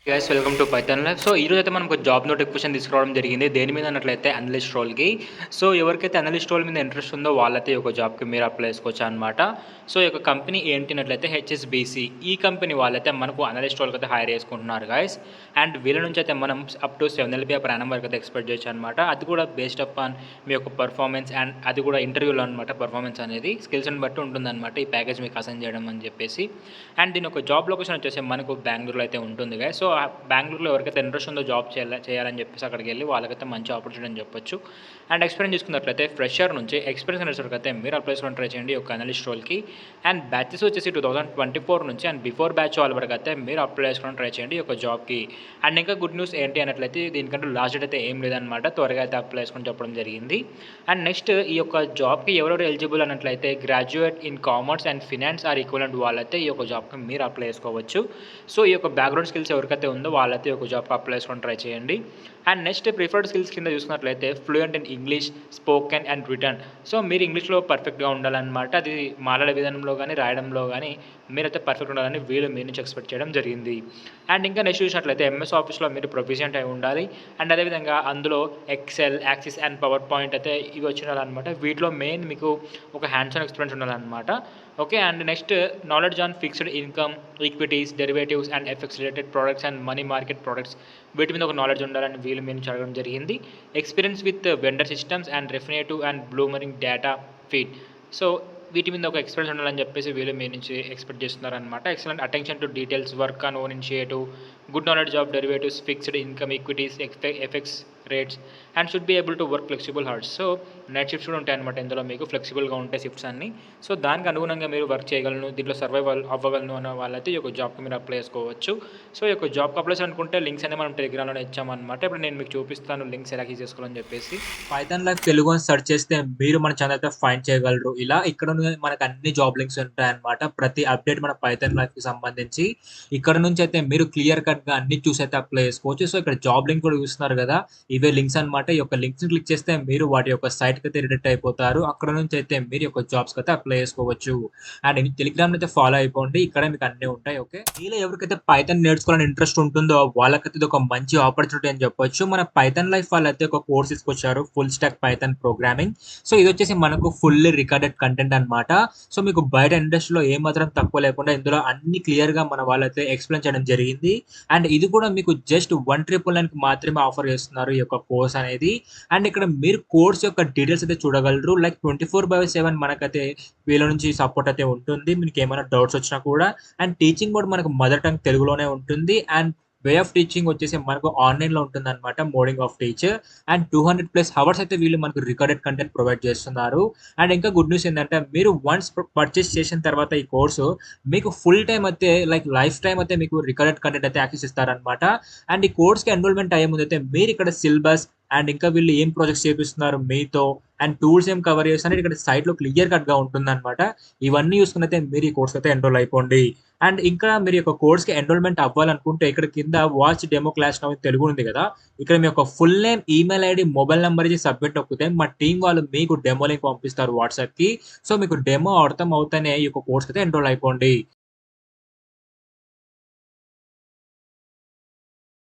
Guys welcome to Python life. So ఈరోజు అయితే మనం ఒక జాబ్ నోటిఫికేషన్ తీసుకురావడం జరిగింది. దేని మీద అన్నట్లయితే అనలిస్ట్ రోల్‌కి. సో ఎవరికైతే అనలిస్ట్ రోల్ మీద ఇంట్రెస్ట్ ఉందో వాళ్ళైతే ఈ యొక్క జాబ్‌కి మీరు అప్లై చేసుకోవచ్చు అనమాట. సో ఈ యొక్క కంపెనీ ఏంటి అన్నట్లయితే హెచ్ఎస్బీసీ. ఈ కంపెనీ వాళ్ళైతే మనకు అనలిస్ట్ రోల్‌కి అయితే హైర్ చేసుకుంటున్నారు గైస్. అండ్ వీళ్ళ నుంచి అయితే మనం up to 7 LPA per annum వరకు అయితే ఎక్స్‌పెక్ట్ చేయొచ్చు అనమాట. అది కూడా బేస్డ్ అపాన్ మీ యొక్క పర్ఫార్మెన్స్ అండ్ అది కూడా ఇంటర్వ్యూలో అనమాట. పర్ఫార్మెన్స్ అనేది స్కిల్స్‌ని బట్టి ఉంటుందన్నమాట. ఈ ప్యాకేజ్ మీకు అసైన్ చేయడం అని చెప్పేసి. అండ్ దీని యొక్క జాబ్ లొకేషన్ వచ్చేసి మనకు బెంగుళూరులో అయితే ఉంటుంది గైస్. సో బెంగుళూరులో ఎవరికైతే ఇంట్రెస్ట్ ఉందో జాబ్ చేయాలని చెప్పేసి అక్కడికి వెళ్ళి వాళ్ళకైతే మంచి ఆపర్చునిటీ అని చెప్పొచ్చు. అండ్ ఎక్స్పీరియన్స్ చూసుకున్నట్లయితే ఫ్రెషర్ నుంచి ఎక్స్పీరియన్స్ అనేసరికి అయితే మీరు అప్లై చేసుకొని ట్రై చేయండి ఒక అనలిస్ట్ రోల్కి. అండ్ బ్యాచెస్ వచ్చేసి 2024 నుంచి అండ్ బిఫోర్ బ్యాచ్ వాళ్ళ వరకు అయితే మీరు అప్లై చేసుకొని ట్రై చేయండి ఒక జాబ్కి. అండ్ ఇంకా గుడ్ న్యూస్ ఏంటి అన్నట్లయితే దీనికంటే లాస్ట్ డేట్ అయితే ఏం లేదనమాట. త్వరగా అయితే అప్లై చేసుకొని చెప్పడం జరిగింది. అండ్ నెక్స్ట్ ఈ యొక్క జాబ్కి ఎవరెవరు ఎలిజిబుల్ అన్నట్లయితే graduate in commerce and finance are equivalent వాళ్ళైతే ఈ యొక్క జాబ్కి మీరు అప్లై చేసుకోవచ్చు. సో ఈ యొక్క బ్యాక్గ్రౌండ్ స్కిల్స్ ఎవరికైతే ఉందో వాళ్ళైతే ఒక జాబ్కి అప్లై చేసుకొని ట్రై చేయండి. అండ్ నెక్స్ట్ ప్రిఫర్డ్ స్కిల్స్ కింద చూసుకున్నట్లయితే fluent in English, spoken and return. So మీరు ఇంగ్లీష్లో పర్ఫెక్ట్గా ఉండాలన్నమాట. అది మాట్లాడే విధానంలో కానీ రాయడంలో కానీ మీరైతే పర్ఫెక్ట్ ఉండాలని వీళ్ళు మీ నుంచి ఎక్స్పెక్ట్ చేయడం జరిగింది. అండ్ ఇంకా నెక్స్ట్ చూసినట్లయితే ఎంఎస్ ఆఫీస్లో మీరు ప్రొఫిషియంట్ అయి ఉండాలి. అండ్ అదేవిధంగా అందులో Excel, Access and power point అయితే ఇవి వచ్చి ఉండాలన్నమాట. వీటిలో మెయిన్ మీకు ఒక హ్యాండ్స్ ఆన్ ఎక్స్పీరియన్స్ ఉండాలన్నమాట. Okay. And next knowledge on fixed income, equities, derivatives and FX related products and money market products వీటి మీద ఒక నాలెడ్జ్ ఉండాలని వీళ్ళు మేము చదవడం జరిగింది. Experience with vendor systems and Refinitiv and Bloomberg data feed. So వీటి మీద ఒక ఎక్స్పీరియన్స్ ఉండాలని చెప్పేసి వీళ్ళు మీ నుంచి ఎక్స్పెక్ట్ చేస్తున్నారనమాట. Excellent attention to details, work on own initiative, good knowledge of derivatives, fixed income, equities, effects rates and should be able to work flexible horse. So night shifts కూడా ఉంటాయన్నమాట. ఇందులో మీకు ఫ్లెక్సిబుల్గా ఉంటాయి షిఫ్ట్స్ అన్నీ. సో దానికి అనుగుణంగా మీరు వర్క్ చేయగలను, దీంట్లో సర్వైవల్ అవ్వగలను అన్న వాళ్ళైతే ఈ యొక్క జాబ్కి మీరు అప్లై చేసుకోవచ్చు. సో ఈ యొక్క జాబ్కి అప్లై చేయాలనుకుంటే లింక్స్ అనేవి మనం టెలిగ్రామ్లోనే ఇచ్చామన్నమాట. ఇప్పుడు నేను మీకు చూపిస్తాను లింక్స్ ఎలా యూజ్ చేసుకోవాలని చెప్పేసి. పైథాన్ లైఫ్ తెలుగు అని సెర్చ్ చేస్తే మీరు మన ఛానల్ అయితే ఫైండ్ చేయగలరు. ఇలా ఇక్కడ మనకు అన్ని జాబ్ లింక్స్ ఉంటాయన్నమాట. ప్రతి అప్డేట్ మన పైథాన్ లైఫ్కి సంబంధించి ఇక్కడ నుంచి అయితే మీరు క్లియర్ కట్గా అన్ని చూసి అయితే అప్లై చేసుకోవచ్చు. సో ఇక్కడ జాబ్ లింక్ కూడా చూస్తున్నారు కదా, ఇవే లింక్స్ అనమాట. ఈ యొక్క లింక్స్ క్లిక్ చేస్తే మీరు వాటి యొక్క సైట్కి అయితే రిడక్ట్ అయిపోతారు. అక్కడ నుంచి అయితే మీరు యొక్క జాబ్స్కి అయితే అప్లై చేసుకోవచ్చు. అండ్ టెలిగ్రామ్ అయితే ఫాలో అయిపోండి, ఇక్కడ మీకు అన్నీ ఉంటాయి. ఓకే. మీలో ఎవరికైతే పైథాన్ నేర్చుకోవాలని ఇంట్రెస్ట్ ఉంటుందో వాళ్ళకైతే ఇది ఒక మంచి ఆపర్చునిటీ అని చెప్పొచ్చు. మన పైథాన్ లైఫ్ వాళ్ళైతే ఒక కోర్స్ తీసుకొచ్చారు, full stack Python programming. So ఇది వచ్చేసి మనకు ఫుల్లీ రికార్డెడ్ కంటెంట్ అనమాట. సో మీకు బయట ఇండస్ట్రీలో ఏ మాత్రం తక్కువ లేకుండా ఇందులో అన్ని క్లియర్గా మన వాళ్ళైతే ఎక్స్ప్లెయిన్ చేయడం జరిగింది. అండ్ ఇది కూడా మీకు జస్ట్ 1,999కి మాత్రమే ఆఫర్ చేస్తున్నారు ఈ యొక్క కోర్స్ అనేది. అండ్ ఇక్కడ మీరు కోర్స్ యొక్క డీటెయిల్స్ అయితే చూడగలరు. లైక్ 24/7 మనకైతే వీళ్ళ నుంచి సపోర్ట్ అయితే ఉంటుంది. మీకు ఏమైనా డౌట్స్ వచ్చినా కూడా. అండ్ టీచింగ్ కూడా మనకు మదర్ టంగ్ తెలుగులోనే ఉంటుంది. అండ్ వే ఆఫ్ టీచింగ్ వచ్చేసి మనకు ఆన్లైన్లో ఉంటుంది అనమాట, modding of teacher. And 200+ hours అయితే వీళ్ళు మనకు రికార్డెడ్ కంటెంట్ ప్రొవైడ్ చేస్తున్నారు. అండ్ ఇంకా గుడ్ న్యూస్ ఏంటంటే మీరు వన్స్ పర్చేస్ చేసిన తర్వాత ఈ కోర్సు మీకు ఫుల్ టైం అయితే లైక్ లైఫ్ టైం అయితే మీకు రికార్డెడ్ కంటెంట్ అయితే యాక్సెస్ ఇస్తారనమాట. అండ్ ఈ కోర్స్కి ఎన్రోల్మెంట్ అయ్యే ముందు అయితే మీరు ఇక్కడ సిలబస్ అండ్ ఇంకా వీళ్ళు ఏం ప్రాజెక్ట్స్ చేపిస్తున్నారు మీతో అండ్ టూల్స్ ఏం కవర్ చేస్తున్నారు ఇక్కడ సైట్లో క్లియర్ కట్గా ఉంటుందన్నమాట. ఇవన్నీ చూసుకుని అయితే మీరు ఈ కోర్స్ అయితే ఎన్రోల్ అయిపోండి. అండ్ ఇంకా మీరు యొక్క కోర్స్కి ఎన్రోల్మెంట్ అవ్వాలనుకుంటే ఇక్కడ కింద watch demo class now Telugu ఉంది కదా, ఇక్కడ మీ యొక్క full name, email ID, mobile number ఇచ్చి సబ్మిట్ నొక్కితే మా టీం వాళ్ళు మీకు డెమో లింక్ పంపిస్తారు వాట్సాప్కి. సో మీకు డెమో అర్థం అవుతానే ఈ యొక్క కోర్స్ అయితే ఎన్రోల్ అయిపోండి.